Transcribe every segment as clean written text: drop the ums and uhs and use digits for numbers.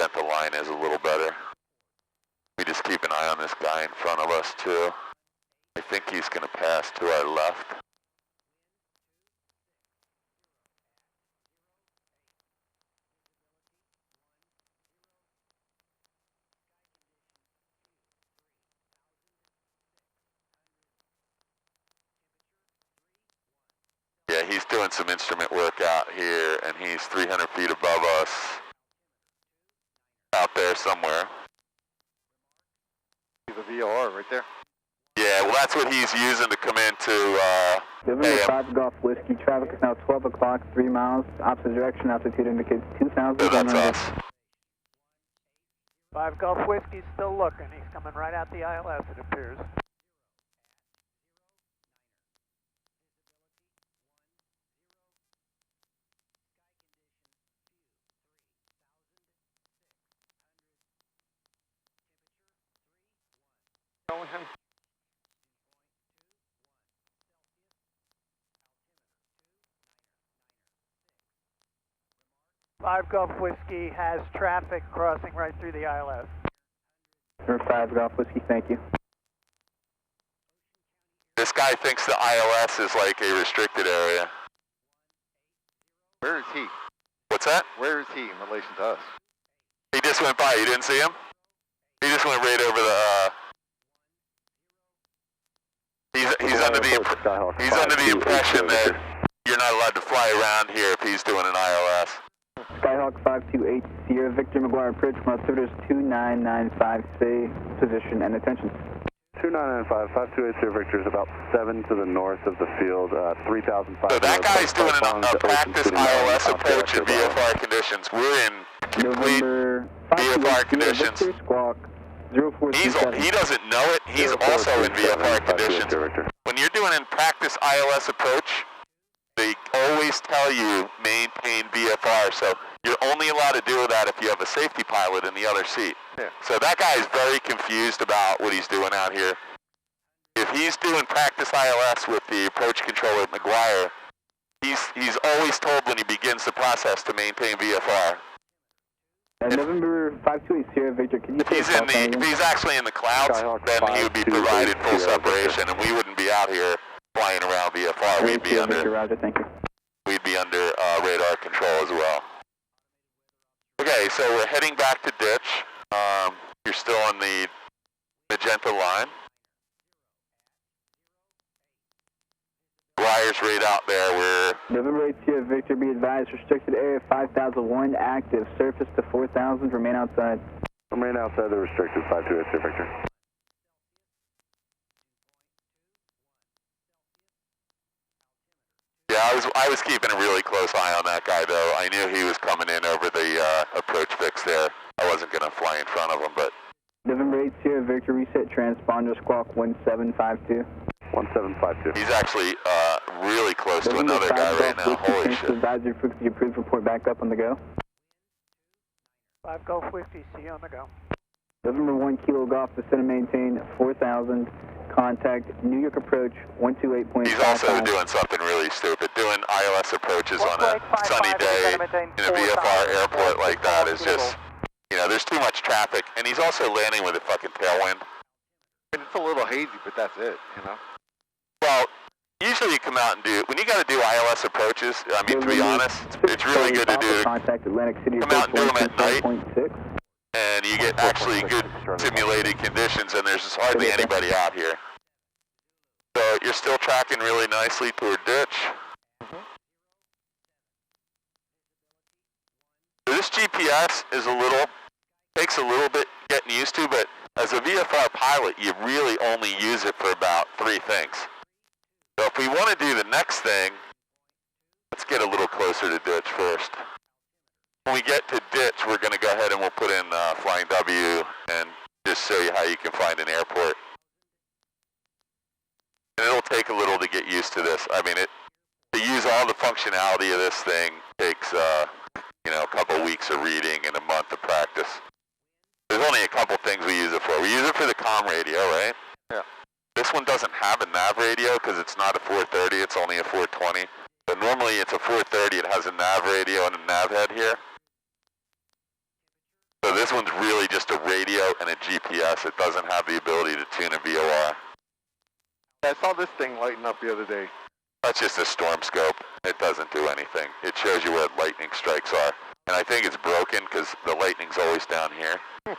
magenta line is a little better. We just keep an eye on this guy in front of us too. I think he's going to pass to our left. Yeah, he's doing some instrument work out here, and he's 300 feet above us, out there somewhere. The VOR right there. Yeah, well, that's what he's using to come into November 5 Golf Whiskey, traffic is now 12 o'clock, 3 miles, opposite direction, altitude indicates 2,000. So that's us. 5 Golf Whiskey still looking, he's coming right out the ILS, it appears. Showing him. Five Golf Whiskey has traffic crossing right through the ILS. November 5 Golf Whiskey, thank you. This guy thinks the ILS is like a restricted area. Where is he? What's that? Where is he in relation to us? He just went by, you didn't see him? He just went right over the, he's under the impression that you're not allowed to fly around here if he's doing an ILS. Skyhawk 528 Sierra Victor McGuire Approach from altimeters 2995, say position and attention. 2995, 528 Sierra Victor is about 7 to the north of the field, 3,500. So that guy's doing a practice ILS approach in VFR conditions. We're in complete VFR conditions. Victor, squawk 0427. He doesn't know it. He's also in VFR conditions. When you're doing a practice ILS approach, they always tell you maintain VFR, so you're only allowed to do that if you have a safety pilot in the other seat. Yeah. So that guy is very confused about what he's doing out here. If he's doing practice ILS with the approach controller at McGuire, he's always told when he begins the process to maintain VFR. November 528 Sierra Victor, can you If he's actually in the clouds, then he would be provided full separation, and we wouldn't be out here flying around VFR. We'd be under radar control as well. Okay, so we're heading back to ditch. You're still on the magenta line. Wires right out there. We're November 8 Sierra Victor, be advised, restricted area 5001 active, surface to 4000, remain outside. Remain outside the restricted 528 Sierra Victor. Yeah, I was keeping a really close eye on that guy, though. I knew he was coming in over the approach fix there. I wasn't going to fly in front of him, but... November 8 Sierra Victor, reset transponder, squawk 1752. 1752. He's actually really close to another guy right now. Holy shit. Advisory frequency approved, report back up on the go. 5 Golf Whiskey, see you on the go. November 1 Kilo Golf, descend and maintain 4000. Contact New York approach 128.5. He's also doing something really stupid. Doing ILS approaches on a sunny day in a VFR airport like that is just, you know, there's too much traffic. And he's also landing with a fucking tailwind. It's a little hazy, but that's it, you know? Well, usually you come out and do, when you got to do ILS approaches, I mean, to be honest, it's really good to do. Contact Atlantic City come out and do them at night. 1.6. And you get actually good simulated conditions, and there's just hardly anybody out here. So you're still tracking really nicely toward ditch. So this GPS is takes a little bit getting used to, but as a VFR pilot, you really only use it for about 3 things. So if we want to do the next thing, let's get a little closer to ditch first. When we get to ditch, we're going to go ahead and we'll put in Flying W and just show you how you can find an airport. And it'll take a little to get used to this. I mean, to use all the functionality of this thing takes, you know, a couple weeks of reading and a month of practice. There's only a couple things we use it for. We use it for the comm radio, right? Yeah. This one doesn't have a nav radio because it's not a 430, it's only a 420. But normally it's a 430, it has a nav radio and a nav head here. So So this one's really just a radio and a GPS. It doesn't have the ability to tune a VOR. I saw this thing lighting up the other day. That's just a storm scope. It doesn't do anything. It shows you where lightning strikes are. And I think it's broken because the lightning's always down here. I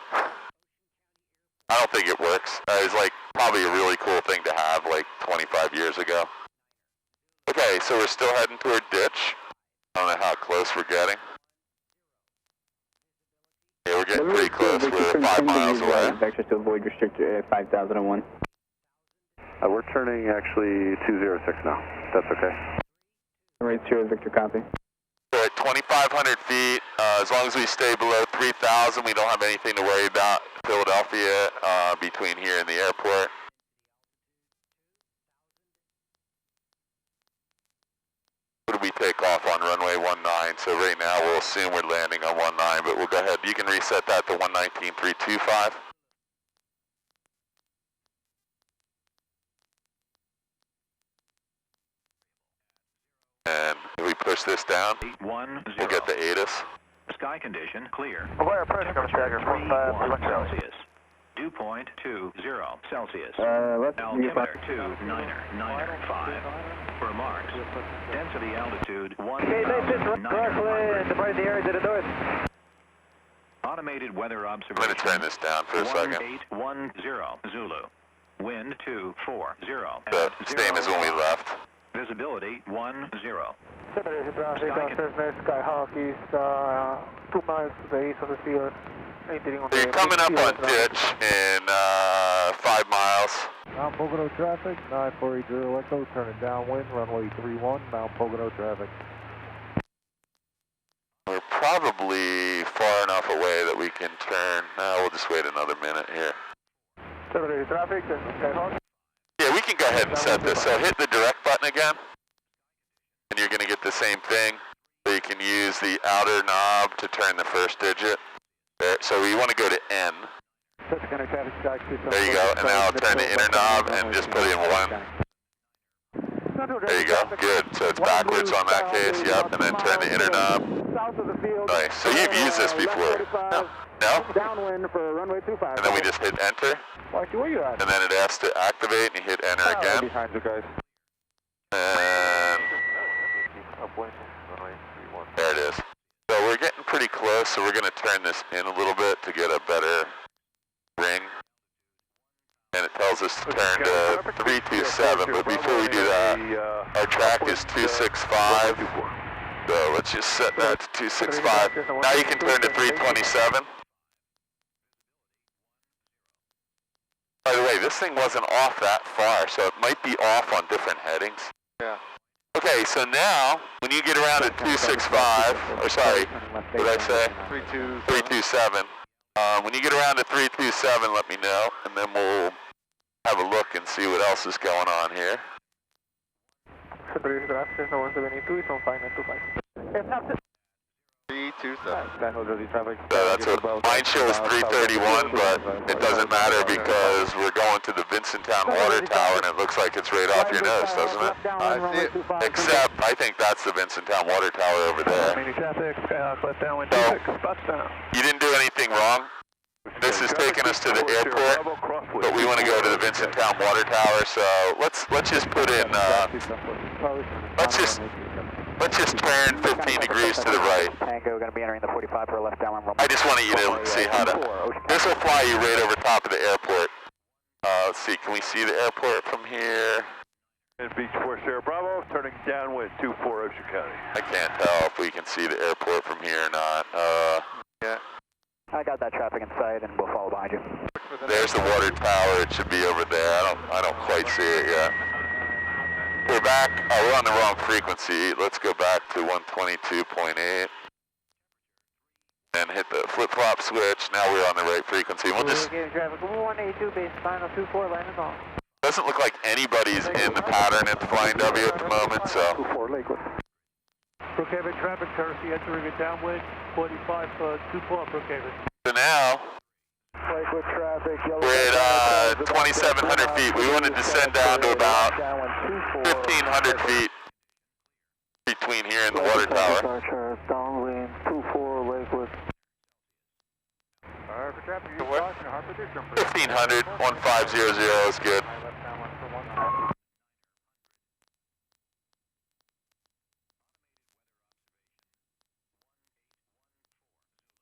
don't think it works. It's like probably a really cool thing to have like 25 years ago. Okay, so we're still heading toward ditch. I don't know how close we're getting. Yeah, we're getting pretty close. We're 5 miles away. Vectors to avoid restrictor 5001. We're turning actually 206 now. That's okay. Right, 0 Victor, copy. We're at 2,500 feet. As long as we stay below 3,000, we don't have anything to worry about. Philadelphia, between here and the airport. What do we take off on runway 19? So right now we'll assume we're landing on 19, but we'll go ahead. You can reset that to 119.325. And if we push this down, 810. we'll get the ATIS. Sky condition clear. Aware approach, Temperature Coming 31 Celsius. Dew point 20 Celsius. Let's Altimeter 295. Remarks. Density altitude 1,900. depart the area to the north. Automated weather I'm observation. going to turn this down for a second. 1810 Zulu. Wind 240. The same as when we left. Visibility 10. Skyhawk is 2 miles to the east of the field. You're coming up on ditch in 5 miles. Mount Pocono traffic, 9480 Echo, turning downwind, runway 31, Mount Pocono traffic. We're probably far enough away that we can turn. We'll just wait another minute here. Traffic, Skyhawk. Yeah, we can go ahead and set this. So hit the direct button again, and you're going to get the same thing. So you can use the outer knob to turn the first digit. There. So we want to go to N. There you go. And now I'll turn the inner knob and just put in 1. There you go. Good. So it's backwards on that case. Yep. And then turn the inner knob. Nice. So you've used this before. No? Downwind for runway 25. And then we just hit enter. Mikey, where you at? And then it asks to activate, and you hit enter again. Behind you guys. And there it is. So we're getting pretty close, so we're going to turn this in a little bit to get a better ring. And it tells us to turn to 327, but before we do that, our track is 265. So let's just set that to 265. Now you can turn to 327. By the way, this thing wasn't off that far, so it might be off on different headings. Yeah. Okay, so now, when you get around at 265, or sorry, what did I say? 327. When you get around to 327, let me know, and then we'll have a look and see what else is going on here. 327. So that's what mine shows 331, but it doesn't matter because we're going to the Vincenttown Water Tower and it looks like it's right off your nose, doesn't it? I see it. Except I think that's the Vincenttown Water Tower over there. So, you didn't do anything wrong. This is taking us to the airport, but we want to go to the Vincenttown Water Tower, so let's just put in, let's just turn 15 degrees to the right. Tango going to be entering the 45 for a left downwind. I just wanted you to see how to, this will fly you right over top of the airport. Let's see, can we see the airport from here? Beach Force Air Bravo, turning downwind, 24 Ocean County. I can't tell if we can see the airport from here or not. Yeah. I got that traffic in sight and we'll follow behind you. There's the water tower, it should be over there. I don't quite see it yet. We're back, we're on the wrong frequency. Let's go back to 122.8. And hit the flip-flop switch. Now we're on the right frequency. We'll just... Doesn't look like anybody's in the pattern at the Flying W at the moment, so... Brookhaven traffic, courtesy entering it downwind, 45, 24 Brookhaven. So now, Lakewood traffic, we're at 2,700 feet. We want to descend down to about 1,500 feet between here and the water tower. Downwind, 24 Lakewood. Harper traffic, To what? 1500, 1500 is good.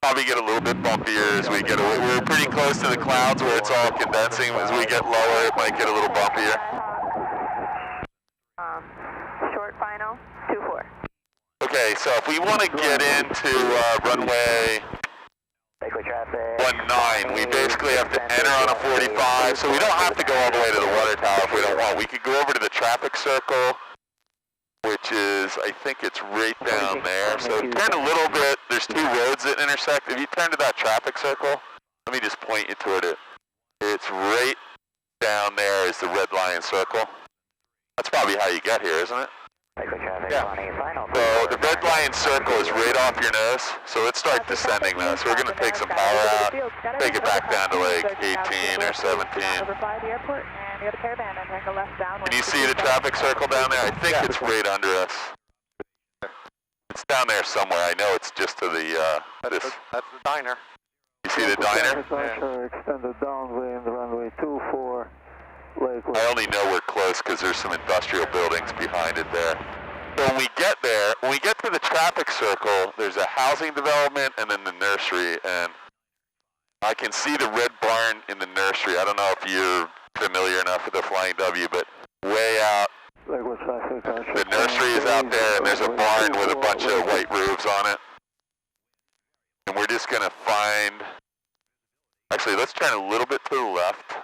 Probably get a little bit bumpier as we get away. We're pretty close to the clouds where it's all condensing. As we get lower, it might get a little bumpier. Short final, 24. Okay, so if we want to get into runway 19, we basically have to enter on a 45, so we don't have to go all the way to the water tower if we don't want. We could go over to the traffic circle, which is, I think it's right down there. So turn a little bit, there's two roads that intersect. If you turn to that traffic circle, let me just point you toward it. It's right down there is the red line circle. That's probably how you get here, isn't it? Yeah. So the red line circle is right off your nose, so let's start descending now. So we're going to take some power out, take it back down to like 18 or 17. Can you see the traffic circle down there? I think it's right under us. It's down there somewhere. I know it's just to the, That's the diner. You see the diner? Extended downwind, runway 24, Lakewood. I only know we're close because there's some industrial buildings behind it there. So when we get there, when we get to the traffic circle, there's a housing development and then the nursery, and I can see the red barn in the nursery. I don't know if you're familiar enough with the Flying W, but way out, the nursery is out there, and there's a barn with a bunch of white roofs on it. And we're just going to find, actually, let's turn a little bit to the left.